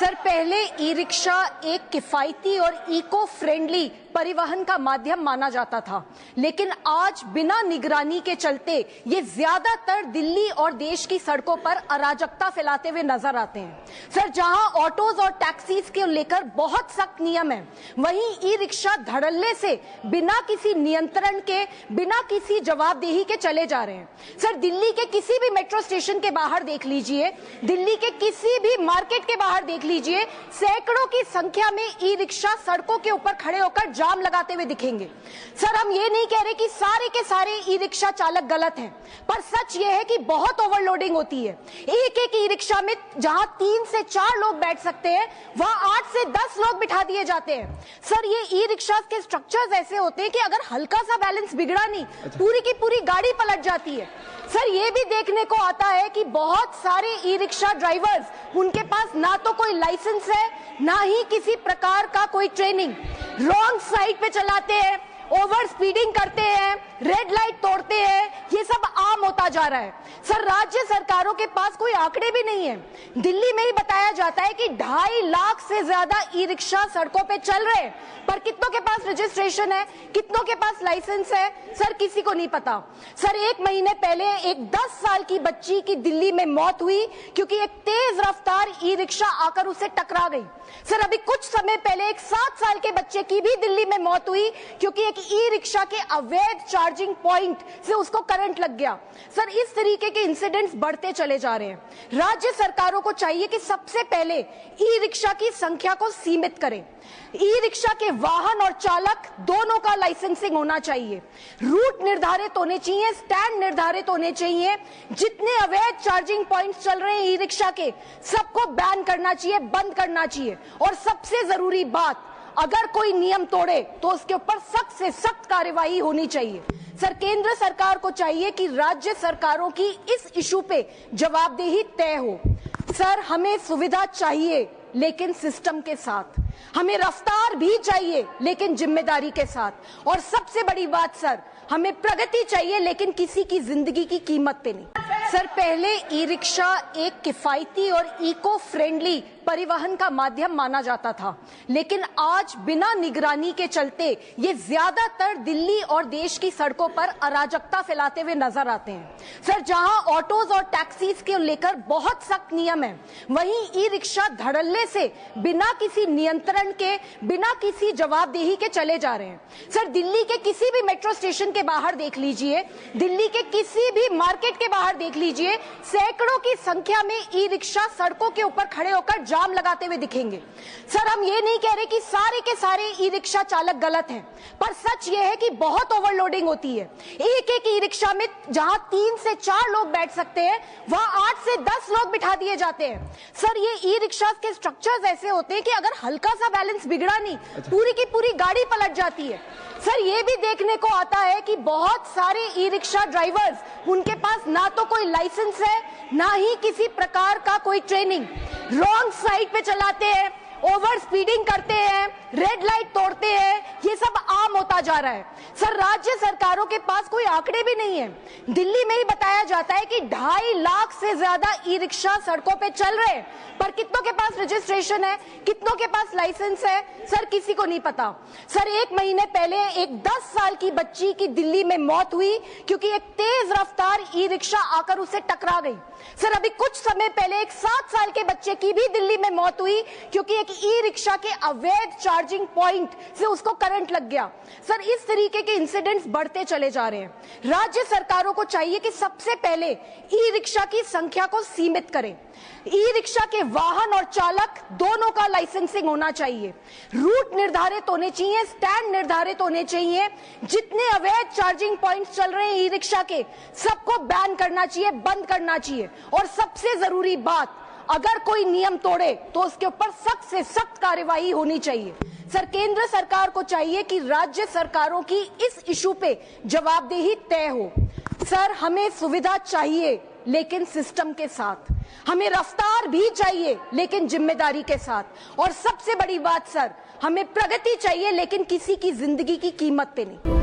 Sir, पहले e rickshaw एक किफायती और इको फ्रेंडली परिवहन का माध्यम माना जाता था, लेकिन आज बिना निगरानी के चलते ये ज्यादातर दिल्ली और देश की सड़कों पर अराजकता फैलाते हुए नजर आते हैं। सर, जहां ऑटोज और टैक्सीज के लेकर बहुत सख्त नियम है, वहीं ई रिक्शा धड़ल्ले से बिना किसी नियंत्रण के, बिना किसी जवाबदेही के चले जा रहे हैं। सर, दिल्ली के किसी भी मेट्रो स्टेशन के बाहर देख लीजिए, दिल्ली के किसी भी मार्केट के बाहर देख लीजिए, सैकड़ों की संख्या में ई रिक्शा सड़कों के ऊपर खड़े होकर जाम लगाते हुए दिखेंगे। सर, हम ये नहीं कह रहे कि सारे के सारे ई रिक्शा चालक गलत हैं, पर सच ये है कि बहुत ओवरलोडिंग होती है। एक एक ई रिक्शा में जहां 3 से 4 लोग बैठ सकते हैं, वहां 8 से 10 लोग बिठा दिए जाते हैं। सर, ये ई रिक्शा के स्ट्रक्चर्स ऐसे होते हैं कि अगर हल्का सा बैलेंस बिगड़ा नहीं, पूरी की पूरी गाड़ी पलट जाती है। सर, ये भी देखने को आता है कि बहुत सारे ई रिक्शा ड्राइवर्स, उनके पास ना तो कोई लाइसेंस है, ना ही किसी प्रकार का कोई ट्रेनिंग, रॉन्ग साइड पे चलाते हैं, ओवर स्पीडिंग करते हैं, रेड लाइट तोड़ते हैं, ये सब आम होता जा रहा है। सर, राज्य सरकारों के पास कोई आंकड़े भी नहीं है। दिल्ली में ही बताया जाता है कि 2.5 लाख से ज्यादा ई रिक्शा सड़कों पे चल रहे हैं, पर कितनों के पास रजिस्ट्रेशन है, कितनों के पास लाइसेंस है, सर किसी को नहीं पता। सर, 1 महीने पहले एक 10 साल की बच्ची की दिल्ली में मौत हुई क्योंकि एक तेज रफ्तार ई रिक्शा आकर उसे टकरा गई। सर, अभी कुछ समय पहले एक 7 साल के बच्चे की भी दिल्ली में मौत हुई क्योंकि एक ई रिक्शा के अवैध चार्जिंग पॉइंट से उसको करंट लग गया। सर, इस तरीके के इंसिडेंट्स बढ़ते चले जा रहे हैं। राज्य सरकारों को चाहिए कि सबसे पहले ई रिक्शा की संख्या को सीमित करें। ई रिक्शा के वाहन और चालक दोनों का लाइसेंसिंग होना चाहिए, रूट निर्धारित होने चाहिए, स्टैंड निर्धारित होने चाहिए। जितने अवैध चार्जिंग पॉइंट्स चल रहे हैं ई रिक्शा के, सबको बैन करना चाहिए, बंद करना चाहिए। और सबसे जरूरी बात, अगर कोई नियम तोड़े तो उसके ऊपर सख्त से सख्त कार्रवाई होनी चाहिए। सर, केंद्र सरकार को चाहिए कि राज्य सरकारों की इस इशू पे जवाबदेही तय हो। सर, हमें सुविधा चाहिए लेकिन सिस्टम के साथ, हमें रफ्तार भी चाहिए लेकिन जिम्मेदारी के साथ, और सबसे बड़ी बात सर, हमें प्रगति चाहिए लेकिन किसी की जिंदगी की कीमत पे नहीं। सर, पहले ई रिक्शा एक किफायती और इको फ्रेंडली परिवहन का माध्यम माना जाता था, लेकिन आज बिना निगरानी के चलते ये ज्यादातर दिल्ली और देश की सड़कों पर अराजकता फैलाते हुए नजर आते हैं। सर, जहां ऑटोज और टैक्सीज के लेकर बहुत सख्त नियम है, वहीं ई रिक्शा धड़ल्ले से बिना किसी नियंत्रण के, बिना किसी जवाबदेही के चले जा रहे हैं। सर, दिल्ली के किसी भी मेट्रो स्टेशन के बाहर देख लीजिए, दिल्ली के किसी भी मार्केट के बाहर देख लीजिए, सैकड़ों की संख्या में ई रिक्शा सड़कों के ऊपर खड़े होकर जाम लगाते हुए दिखेंगे। सर, हम ये नहीं कह रहे कि सारे के सारे ई रिक्शा चालक गलत हैं, पर सच ये है कि बहुत ओवरलोडिंग होती है। एक एक ई रिक्शा में जहां 3 से 4 लोग बैठ सकते हैं, वहां 8 से 10 लोग बिठा दिए जाते हैं। सर, ये ई रिक्शा के स्ट्रक्चर्स ऐसे होते हैं कि अगर हल्का सा बैलेंस बिगड़ा नहीं, पूरी की पूरी गाड़ी पलट जाती है। सर, ये भी देखने को आता है कि बहुत सारे ई रिक्शा ड्राइवर्स, उनके पास ना तो कोई लाइसेंस है, ना ही किसी प्रकार का कोई ट्रेनिंग, रॉन्ग साइड पे चलाते हैं, ओवर स्पीडिंग करते हैं, रेड लाइट तोड़ते हैं, ये सब आम होता जा रहा है। सर, राज्य सरकारों के पास कोई आंकड़े भी नहीं है। दिल्ली में ही बताया जाता है कि 2.5 लाख से ज्यादा ई रिक्शा सड़कों पे चल रहे हैं, पर कितनों के पास रजिस्ट्रेशन है, कितनों के पास लाइसेंस है, सर किसी को नहीं पता। सर, 1 महीने पहले एक 10 साल की बच्ची की दिल्ली में मौत हुई क्योंकि एक तेज रफ्तार ई रिक्शा आकर उसे टकरा गई। सर, अभी कुछ समय पहले एक 7 साल के बच्चे की भी दिल्ली में मौत हुई क्योंकि एक ई रिक्शा के अवैध चार्जिंग पॉइंट से उसको करंट लग गया। सर, इस तरीके के इंसिडेंट्स बढ़ते चले जा रहे हैं। राज्य सरकारों को चाहिए कि सबसे पहले ई रिक्शा की संख्या को सीमित करें। ई रिक्शा के वाहन और चालक दोनों का लाइसेंसिंग होना चाहिए, रूट निर्धारित होने चाहिए, स्टैंड निर्धारित होने चाहिए। जितने अवैध चार्जिंग पॉइंट्स चल रहे हैं ई रिक्शा के, सबको बैन करना चाहिए, बंद करना चाहिए। और सबसे जरूरी बात, अगर कोई नियम तोड़े तो उसके ऊपर सख्त से सख्त कार्रवाई होनी चाहिए। सर, केंद्र सरकार को चाहिए कि राज्य सरकारों की इस इशू पे जवाबदेही तय हो। सर, हमें सुविधा चाहिए लेकिन सिस्टम के साथ, हमें रफ्तार भी चाहिए लेकिन जिम्मेदारी के साथ, और सबसे बड़ी बात सर, हमें प्रगति चाहिए लेकिन किसी की जिंदगी की कीमत पे नहीं।